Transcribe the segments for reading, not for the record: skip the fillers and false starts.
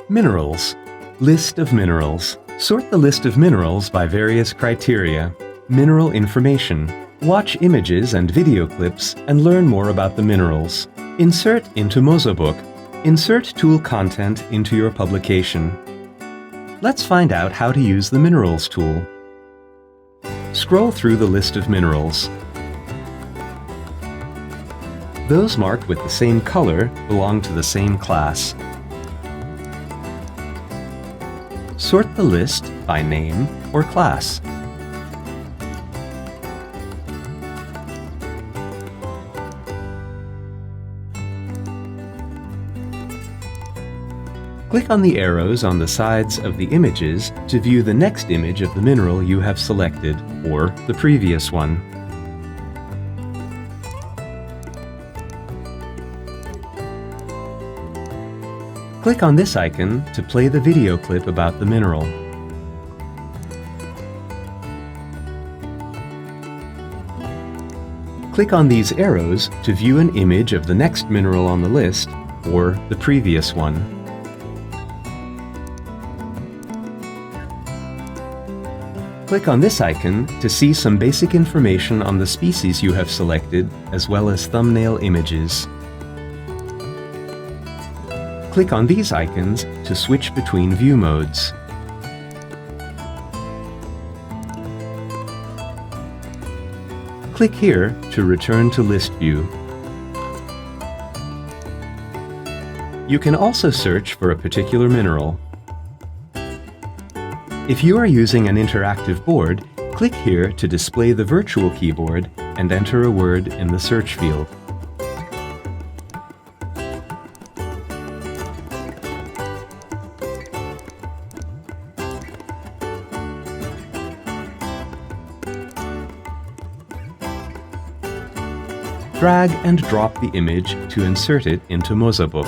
Minerals. List of minerals. Sort the list of minerals by various criteria. Mineral information. Watch images and video clips and learn more about the minerals. Insert into mozaBook. Insert tool content into your publication. Let's find out how to use the Minerals tool. Scroll through the list of minerals. Those marked with the same color belong to the same class. Sort the list by name or class. Click on the arrows on the sides of the images to view the next image of the mineral you have selected, or the previous one. Click on this icon to play the video clip about the mineral. Click on these arrows to view an image of the next mineral on the list, or the previous one. Click on this icon to see some basic information on the species you have selected, as well as thumbnail images. Click on these icons to switch between view modes. Click here to return to list view. You can also search for a particular mineral. If you are using an interactive board, click here to display the virtual keyboard and enter a word in the search field. Drag and drop the image to insert it into mozaBook.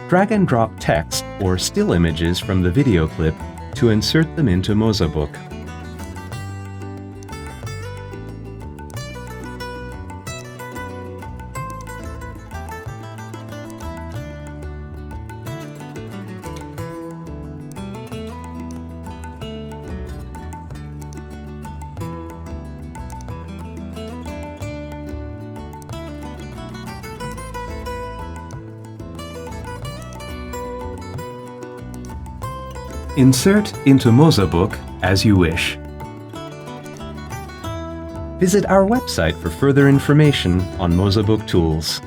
Drag and drop text or still images from the video clip to insert them into mozaBook. Insert into mozaBook as you wish. Visit our website for further information on mozaBook tools.